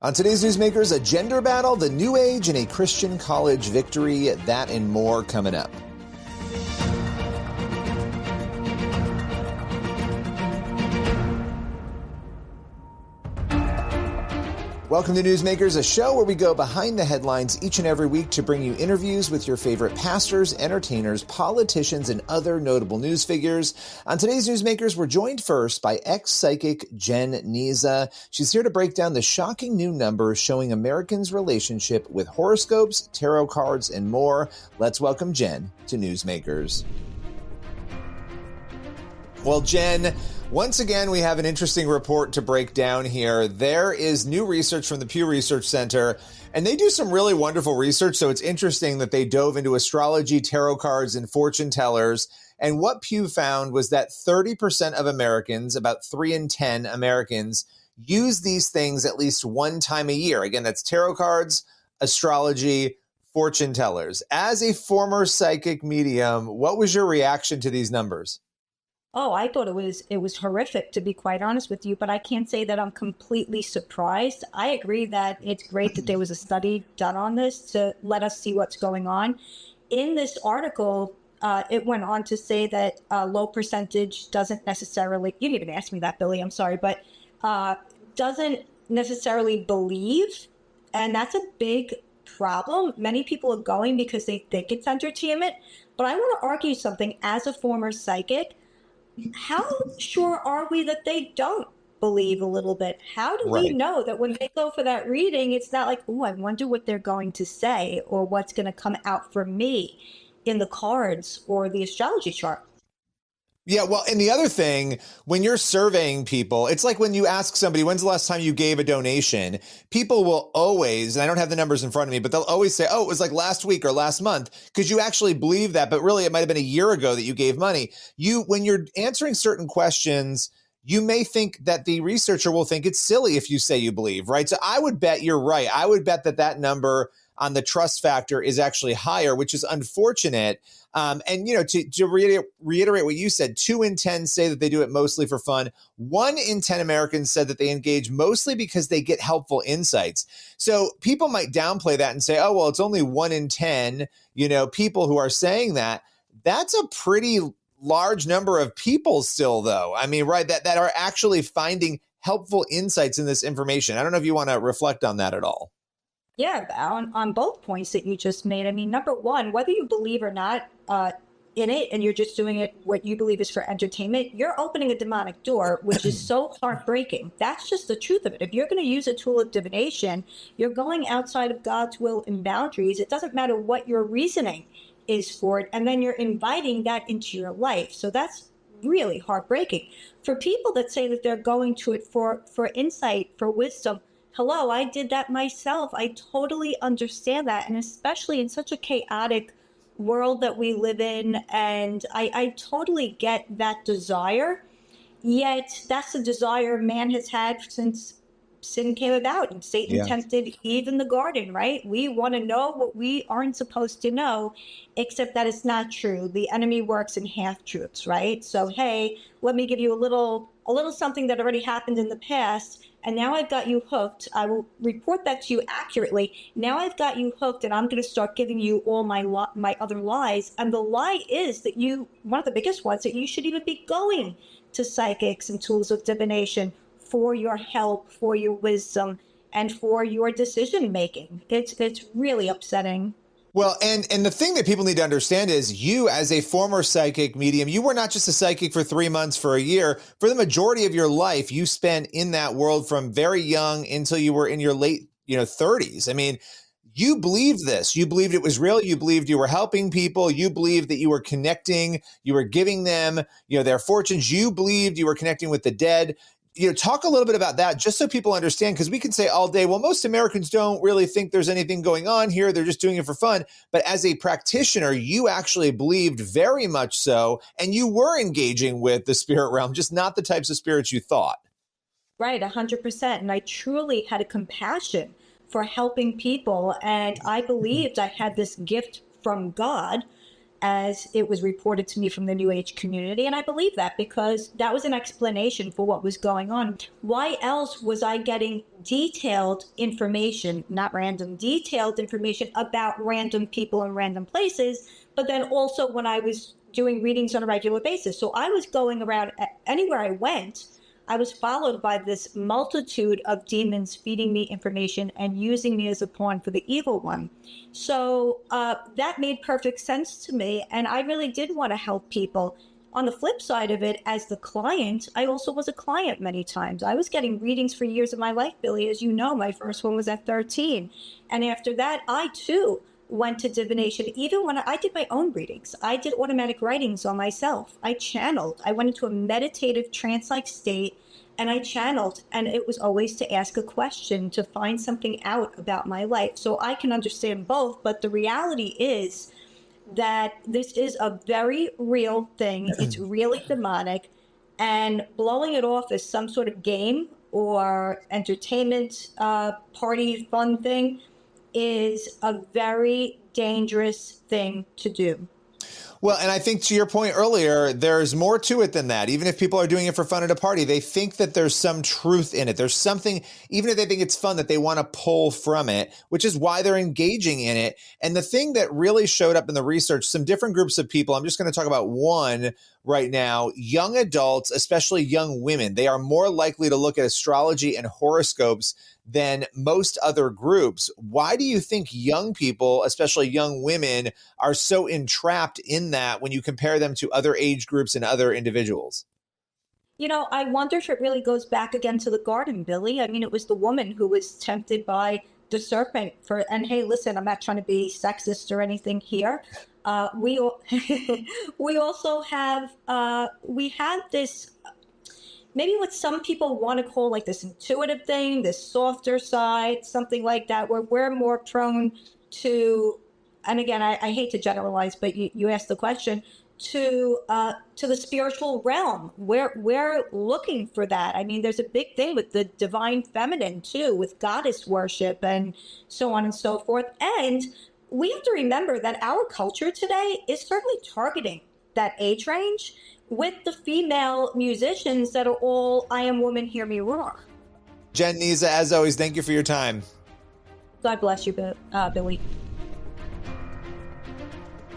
On today's Newsmakers, a gender battle, the new age, and a Christian college victory. That and more coming up. Welcome to Newsmakers, a show where we go behind the headlines each and every week to bring you interviews with your favorite pastors, entertainers, politicians, and other notable news figures. On today's Newsmakers, we're joined first by ex-psychic Jen Niza. She's here to break down the shocking new numbers showing Americans' relationship with horoscopes, tarot cards, and more. Let's welcome Jen to Newsmakers. Well, Jen, once again, we have an interesting report to break down here. There is new research from the Pew Research Center, and they do some really wonderful research. So it's interesting that they dove into astrology, tarot cards, and fortune tellers. And what Pew found was that 30% of Americans, about 3 in 10 Americans, use these things at least one time a year. Again, that's tarot cards, astrology, fortune tellers. As a former psychic medium, what was your reaction to these numbers? Oh, I thought it was horrific, to be quite honest with you, but I can't say that I'm completely surprised. I agree that it's great that there was a study done on this to let us see what's going on. In this article, it went on to say that low percentage doesn't necessarily, you didn't even ask me that, Billy, I'm sorry, but doesn't necessarily believe, and that's a big problem. Many people are going because they think it's entertainment, but I want to argue something as a former psychic. How sure are we that they don't believe a little bit? How do we know that when they go for that reading, it's not like, oh, I wonder what they're going to say or what's going to come out for me in the cards or the astrology chart? Yeah, well, and the other thing, when you're surveying people, it's like when you ask somebody, when's the last time you gave a donation? People will always, and I don't have the numbers in front of me, but they'll always say, oh, it was like last week or last month, because you actually believe that, but really it might have been a year ago that you gave money. When you're answering certain questions, you may think that the researcher will think it's silly if you say you believe, right? So I would bet you're right. I would bet that number on the trust factor is actually higher, which is unfortunate. And, you know, to reiterate what you said, 2 in 10 say that they do it mostly for fun. 1 in 10 Americans said that they engage mostly because they get helpful insights. So people might downplay that and say, oh, well, it's only 1 in 10, you know, people who are saying that. That's a pretty large number of people still, though. I mean, right, that are actually finding helpful insights in this information. I don't know if you want to reflect on that at all. Yeah, on both points that you just made. I mean, number one, whether you believe or not in it and you're just doing it what you believe is for entertainment, you're opening a demonic door, which is so heartbreaking. That's just the truth of it. If you're going to use a tool of divination, you're going outside of God's will and boundaries. It doesn't matter what your reasoning is for it, and then you're inviting that into your life. So that's really heartbreaking. For people that say that they're going to it for insight, for wisdom, hello, I did that myself. I totally understand that. And especially in such a chaotic world that we live in. And I totally get that desire. Yet that's a desire man has had since sin came about and Satan tempted Eve in the garden, right? We want to know what we aren't supposed to know, except that it's not true. The enemy works in half-truths, right? So, hey, let me give you a little something that already happened in the past. And now I've got you hooked. I will report that to you accurately. Now I've got you hooked, and I'm going to start giving you all my other lies. And the lie is that one of the biggest ones, that you should even be going to psychics and tools of divination for your help, for your wisdom, and for your decision making. It's really upsetting. Well, and the thing that people need to understand is you, as a former psychic medium, you were not just a psychic for 3 months, for a year. For the majority of your life, you spent in that world from very young until you were in your late, 30s. I mean, you believed this. You believed it was real. You believed you were helping people. You believed that you were connecting. You were giving them, their fortunes. You believed you were connecting with the dead. Talk a little bit about that, just so people understand, because we can say all day, well, most Americans don't really think there's anything going on here. They're just doing it for fun. But as a practitioner, you actually believed very much so, and you were engaging with the spirit realm, just not the types of spirits you thought. Right, 100%. And I truly had a compassion for helping people. And I believed I had this gift from God. as it was reported to me from the New Age community. And I believe that because that was an explanation for what was going on. Why else was I getting detailed information, not random, detailed information about random people in random places, but then also when I was doing readings on a regular basis. So I was going around anywhere I went. I was followed by this multitude of demons feeding me information and using me as a pawn for the evil one. So that made perfect sense to me. And I really did want to help people. On the flip side of it, as the client, I also was a client many times. I was getting readings for years of my life, Billy. As you know, my first one was at 13. And after that, I too went to divination. Even when I did my own readings, I did automatic writings on myself. I channeled. I went into a meditative trance-like state and I channeled. And it was always to ask a question, to find something out about my life. So I can understand both. But the reality is that this is a very real thing. It's really demonic. And blowing it off as some sort of game or entertainment party fun thing is a very dangerous thing to do. Well, and I think to your point earlier, there's more to it than that. Even if people are doing it for fun at a party, they think that there's some truth in it. There's something, even if they think it's fun, that they want to pull from it, which is why they're engaging in it. And the thing that really showed up in the research, some different groups of people, I'm just going to talk about one right now, young adults, especially young women, they are more likely to look at astrology and horoscopes than most other groups. Why do you think young people, especially young women, are so entrapped in that when you compare them to other age groups and other individuals? You know, I wonder if it really goes back again to the garden, Billy. I mean, it was the woman who was tempted by the serpent and hey, listen, I'm not trying to be sexist or anything here. We also have, we have this, maybe what some people want to call like this intuitive thing, this softer side, something like that, where we're more prone to, and again, I hate to generalize, but you asked the question, to the spiritual realm. We're looking for that. I mean, there's a big thing with the divine feminine too, with goddess worship and so on and so forth. And we have to remember that our culture today is certainly targeting that age range with the female musicians that are all, I am woman, hear me roar. Jen Niza, as always, thank you for your time. God bless you, Billy.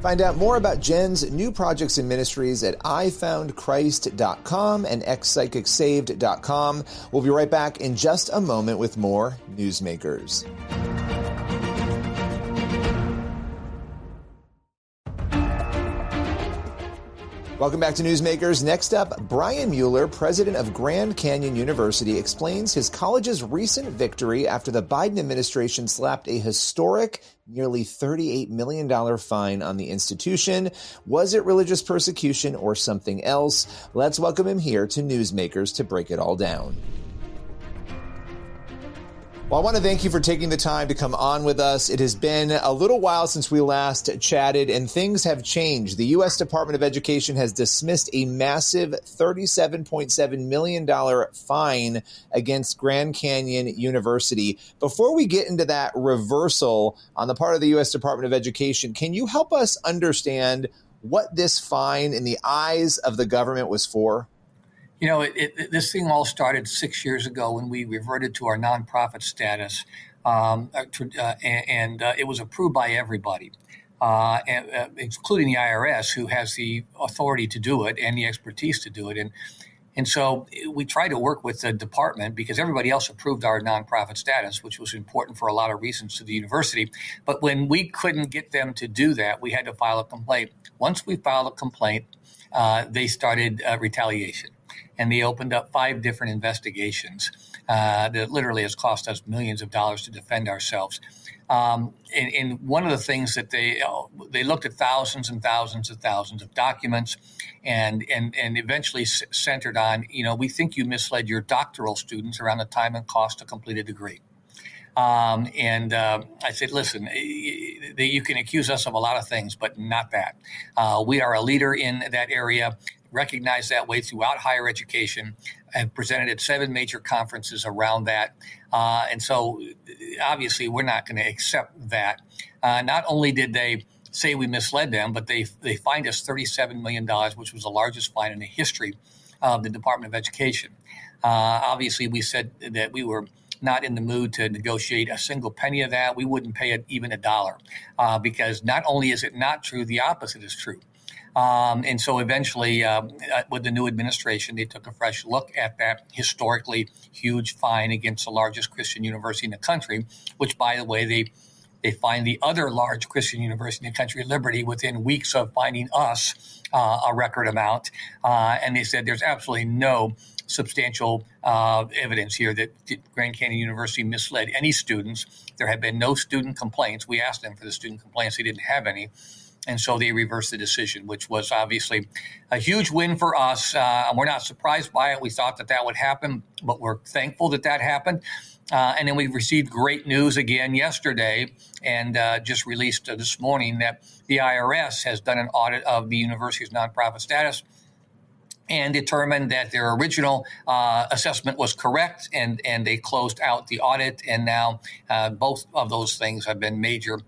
Find out more about Jen's new projects and ministries at ifoundchrist.com and xpsychicsaved.com. We'll be right back in just a moment with more Newsmakers. Welcome back to Newsmakers. Next up, Brian Mueller, president of Grand Canyon University, explains his college's recent victory after the Biden administration slapped a historic nearly $38 million fine on the institution. Was it religious persecution or something else? Let's welcome him here to Newsmakers to break it all down. Well, I want to thank you for taking the time to come on with us. It has been a little while since we last chatted, and things have changed. The U.S. Department of Education has dismissed a massive $37.7 million fine against Grand Canyon University. Before we get into that reversal on the part of the U.S. Department of Education, can you help us understand what this fine in the eyes of the government was for? You know, this thing all started 6 years ago when we reverted to our nonprofit status, and it was approved by everybody, including the IRS, who has the authority to do it and the expertise to do it. And so we tried to work with the department because everybody else approved our nonprofit status, which was important for a lot of reasons to the university. But when we couldn't get them to do that, we had to file a complaint. Once we filed a complaint, they started retaliation. And they opened up 5 different investigations that literally has cost us millions of dollars to defend ourselves. And one of the things that they looked at thousands and thousands and thousands of documents and eventually centered on, we think you misled your doctoral students around the time and cost to complete a degree. I said, listen, you can accuse us of a lot of things, but not that. We are a leader in that area, recognized that way throughout higher education, and presented at 7 major conferences around that. And so obviously we're not going to accept that. Not only did they say we misled them, but they fined us $37 million, which was the largest fine in the history of the Department of Education. Obviously, we said that we were not in the mood to negotiate a single penny of that. We wouldn't pay it even $1 because not only is it not true, the opposite is true. And so eventually, with the new administration, they took a fresh look at that historically huge fine against the largest Christian university in the country, which, by the way, they fined the other large Christian university in the country, Liberty, within weeks of finding us a record amount. And they said there's absolutely no substantial evidence here that Grand Canyon University misled any students. There have been no student complaints. We asked them for the student complaints. They didn't have any. And so they reversed the decision, which was obviously a huge win for us. And we're not surprised by it. We thought that would happen, but we're thankful that happened. And then we received great news again yesterday and just released this morning that the IRS has done an audit of the university's nonprofit status and determined that their original assessment was correct, and they closed out the audit. And now both of those things have been major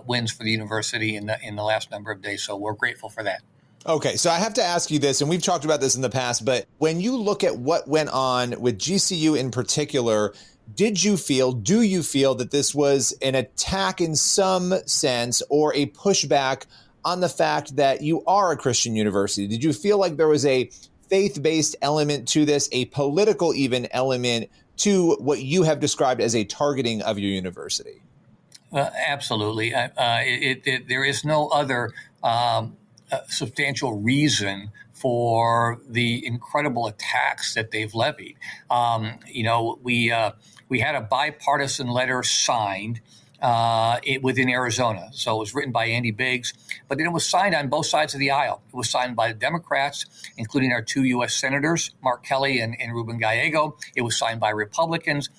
wins for the university in the last number of days. So we're grateful for that. Okay, so I have to ask you this, and we've talked about this in the past, but when you look at what went on with GCU in particular, do you feel that this was an attack in some sense or a pushback on the fact that you are a Christian university? Did you feel like there was a faith-based element to this, a political even element to what you have described as a targeting of your university? Absolutely. There is no other substantial reason for the incredible attacks that they've levied. We had a bipartisan letter signed within Arizona. So it was written by Andy Biggs, but then it was signed on both sides of the aisle. It was signed by the Democrats, including our 2 U.S. senators, Mark Kelly and Ruben Gallego. It was signed by Republicans.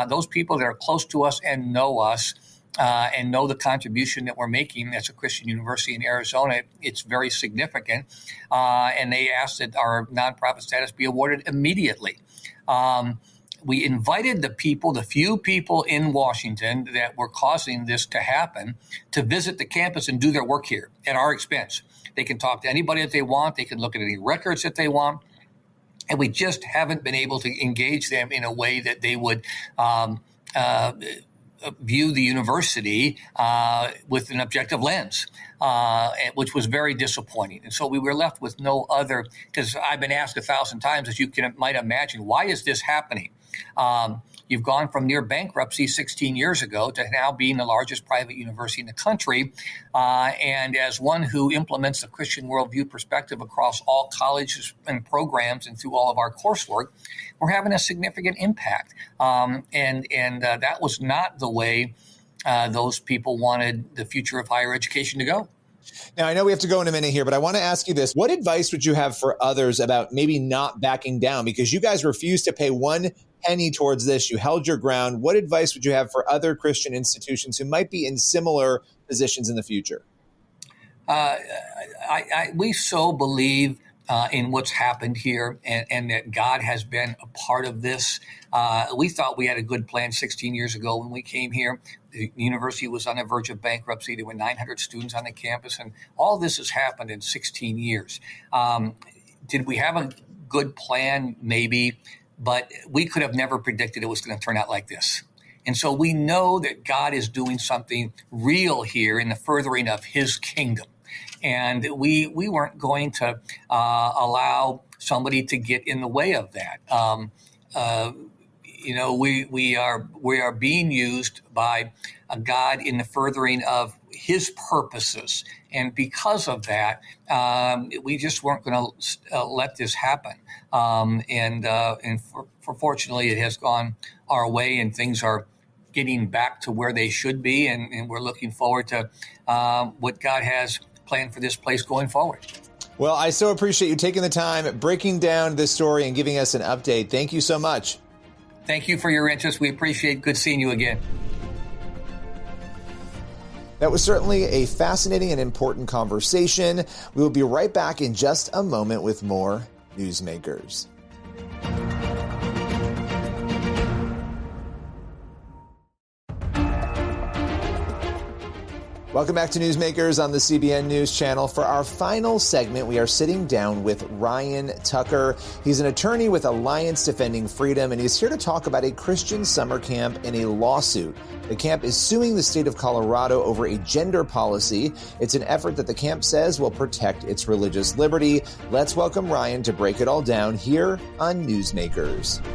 Those people that are close to us and know us and know the contribution that we're making as a Christian university in Arizona, it's very significant. And they asked that our nonprofit status be awarded immediately. We invited the few people in Washington that were causing this to happen, to visit the campus and do their work here at our expense. They can talk to anybody that they want. They can look at any records that they want. And we just haven't been able to engage them in a way that they would view the university with an objective lens, which was very disappointing. And so we were left with no other, because I've been asked 1,000 times, as you might imagine, why is this happening? You've gone from near bankruptcy 16 years ago to now being the largest private university in the country. And as one who implements the Christian worldview perspective across all colleges and programs and through all of our coursework, we're having a significant impact. And that was not the way those people wanted the future of higher education to go. Now, I know we have to go in a minute here, but I want to ask you this. What advice would you have for others about maybe not backing down? Because you guys refused to pay one penny towards this. You held your ground. What advice would you have for other Christian institutions who might be in similar positions in the future? We so believe in what's happened here and that God has been a part of this. We thought we had a good plan 16 years ago when we came here. The university was on the verge of bankruptcy. There were 900 students on the campus, and all this has happened in 16 years. Did we have a good plan? Maybe, but we could have never predicted it was going to turn out like this. And so we know that God is doing something real here in the furthering of his kingdom. And we weren't going to allow somebody to get in the way of that. We are being used by a God in the furthering of his purposes. And because of that, we just weren't going to let this happen. Fortunately, it has gone our way, and things are getting back to where they should be. And we're looking forward to what God has planned for this place going forward. Well, I so appreciate you taking the time, breaking down this story and giving us an update. Thank you so much. Thank you for your interest. We appreciate it. Good seeing you again. That was certainly a fascinating and important conversation. We will be right back in just a moment with more Newsmakers. Welcome back to Newsmakers on the CBN News Channel. For our final segment, we are sitting down with Ryan Tucker. He's an attorney with Alliance Defending Freedom, and he's here to talk about a Christian summer camp in a lawsuit. The camp is suing the state of Colorado over a gender policy. It's an effort that the camp says will protect its religious liberty. Let's welcome Ryan to break it all down here on Newsmakers.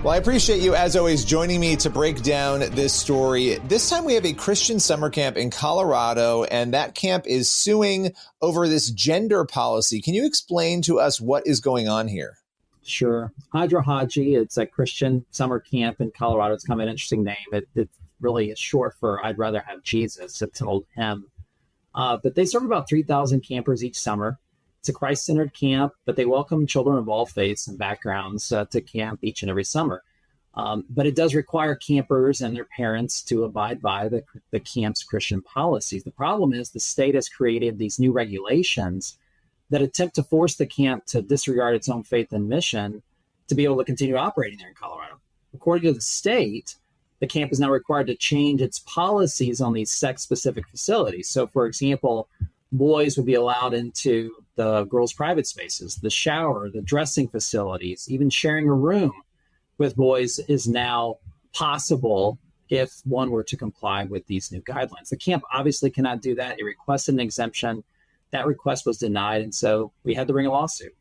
Well, I appreciate you, as always, joining me to break down this story. This time we have a Christian summer camp in Colorado, and that camp is suing over this gender policy. Can you explain to us what is going on here? Sure. Hydra Haji, it's a Christian summer camp in Colorado. It's kind of an interesting name. It really is short for I'd rather have Jesus. It's an old hymn. But they serve about 3,000 campers each summer. It's a Christ-centered camp, but they welcome children of all faiths and backgrounds to camp each and every summer. But it does require campers and their parents to abide by the camp's Christian policies. The problem is the state has created these new regulations that attempt to force the camp to disregard its own faith and mission to be able to continue operating there in Colorado. According to the state, the camp is now required to change its policies on these sex-specific facilities. So, for example, boys would be allowed into the girls' private spaces, the shower, the dressing facilities, even sharing a room with boys is now possible if one were to comply with these new guidelines. The camp obviously cannot do that. It requested an exemption. That request was denied, and so we had to bring a lawsuit.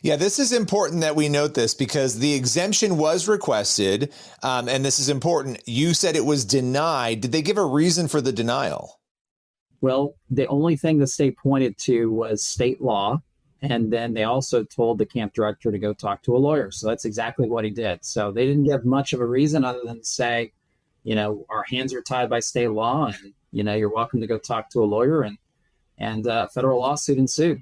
Yeah, this is important that we note this because the exemption was requested, and this is important. You said it was denied. Did they give a reason for the denial? Well, the only thing the state pointed to was state law, and then they also told the camp director to go talk to a lawyer. So that's exactly what he did. So they didn't give much of a reason other than to say, our hands are tied by state law, and, you're welcome to go talk to a lawyer, and a federal lawsuit ensued.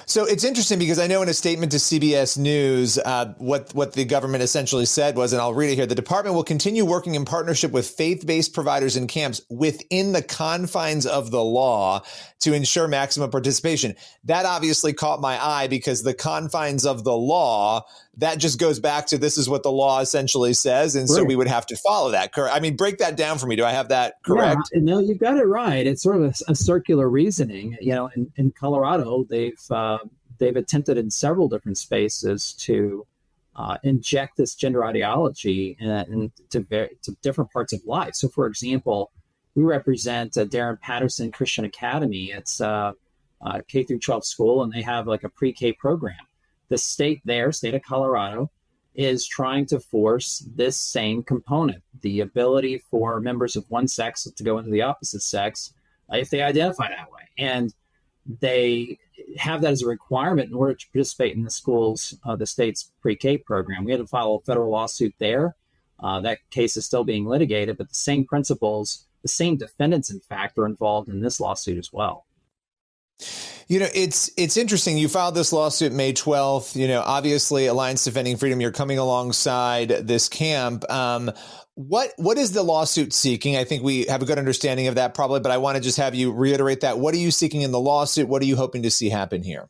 So it's interesting because I know in a statement to CBS News, what the government essentially said was, and I'll read it here, the department will continue working in partnership with faith-based providers and camps within the confines of the law to ensure maximum participation. That obviously caught my eye because the confines of the law, that just goes back to this is what the law essentially says. And so we would have to follow that. I mean, break that down for me. Do I have that correct? Yeah, no, you've got it right. It's sort of a circular reasoning. In Colorado, they've attempted in several different spaces to inject this gender ideology into different parts of life. So, for example, we represent Darren Patterson Christian Academy. It's a K through 12 school, and they have like a pre-K program. The state of Colorado, is trying to force this same component, the ability for members of one sex to go into the opposite sex if they identify that way. And they have that as a requirement in order to participate in the state's pre-K program. We had to file a federal lawsuit there. That case is still being litigated, but the same principles, the same defendants, in fact, are involved in this lawsuit as well. It's interesting. You filed this lawsuit May 12th. Obviously, Alliance Defending Freedom, you're coming alongside this camp. What is the lawsuit seeking? I think we have a good understanding of that probably, but I want to just have you reiterate that. What are you seeking in the lawsuit? What are you hoping to see happen here?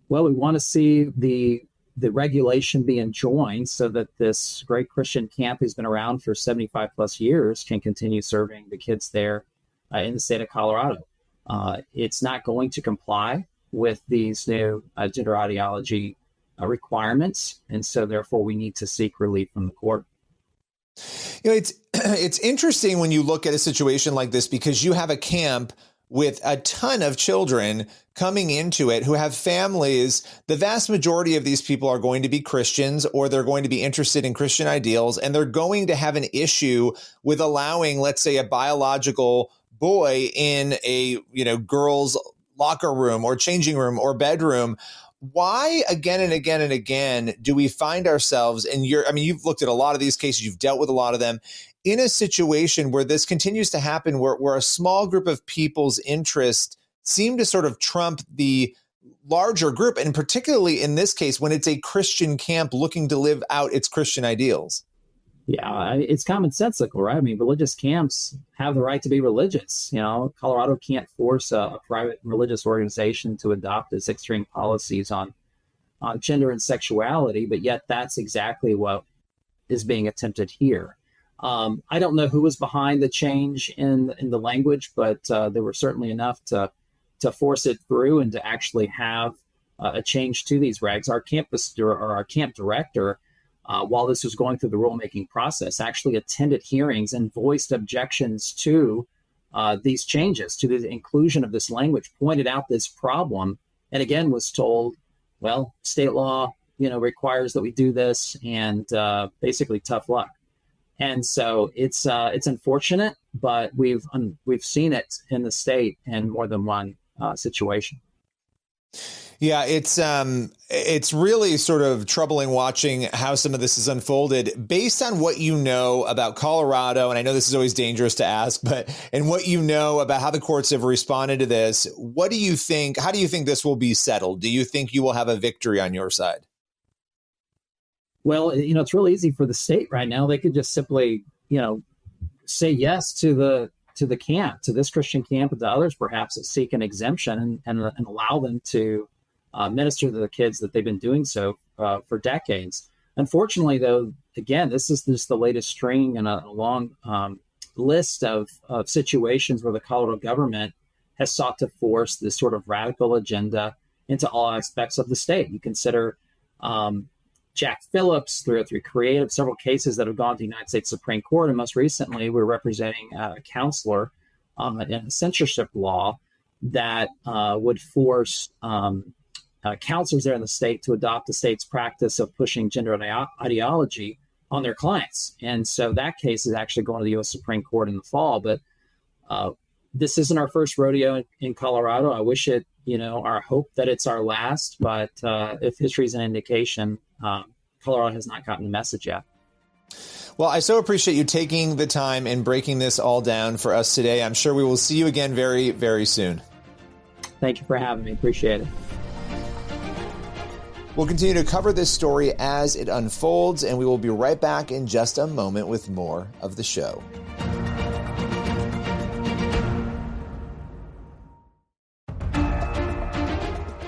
Well, we want to see the regulation be enjoined so that this great Christian camp who's been around for 75 plus years can continue serving the kids there in the state of Colorado. It's not going to comply with these new gender ideology requirements, and so therefore we need to seek relief from the court. It's interesting when you look at a situation like this because you have a camp with a ton of children coming into it who have families. The vast majority of these people are going to be Christians, or they're going to be interested in Christian ideals, and they're going to have an issue with allowing, let's say, a biological boy in a girls' locker room or changing room or bedroom. Why again and again and again do we find ourselves you've looked at a lot of these cases, you've dealt with a lot of them, in a situation where this continues to happen, where a small group of people's interests seem to sort of trump the larger group, and particularly in this case when it's a Christian camp looking to live out its Christian ideals? Yeah, it's commonsensical, right? I mean, religious camps have the right to be religious. Colorado can't force a private religious organization to adopt its extreme policies on gender and sexuality, but yet that's exactly what is being attempted here. I don't know who was behind the change in the language, but there were certainly enough to force it through and to actually have a change to these regs. Our camp director, while this was going through the rulemaking process, actually attended hearings and voiced objections to these changes, to the inclusion of this language, pointed out this problem, and again was told, well, state law, requires that we do this, and basically tough luck. And so it's unfortunate, but we've seen it in the state in more than one situation. Yeah, it's really sort of troubling watching how some of this is unfolded based on what you know about Colorado. And I know this is always dangerous to ask, but and what you know about how the courts have responded to this, what do you think? How do you think this will be settled? Do you think you will have a victory on your side? Well, it's really easy for the state right now. They could just simply, say yes to the camp, to this Christian camp and to others perhaps that seek an exemption and allow them to minister to the kids that they've been doing so for decades. Unfortunately, though, again, this is just the latest string in a long list of situations where the Colorado government has sought to force this sort of radical agenda into all aspects of the state. You consider Jack Phillips through Creative, several cases that have gone to the United States Supreme Court. And most recently, we're representing a counselor in a censorship law that would force counselors there in the state to adopt the state's practice of pushing gender ideology on their clients. And so that case is actually going to the U.S. Supreme Court in the fall. But this isn't our first rodeo in Colorado. I wish it, our hope that it's our last. But if history is an indication, Colorado has not gotten the message yet. Well, I so appreciate you taking the time and breaking this all down for us today. I'm sure we will see you again very, very soon. Thank you for having me. Appreciate it. We'll continue to cover this story as it unfolds, and we will be right back in just a moment with more of the show.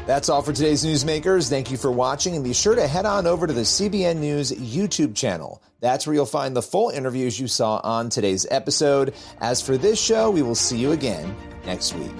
That's all for today's Newsmakers. Thank you for watching, and be sure to head on over to the CBN News YouTube channel. That's where you'll find the full interviews you saw on today's episode. As for this show, we will see you again next week.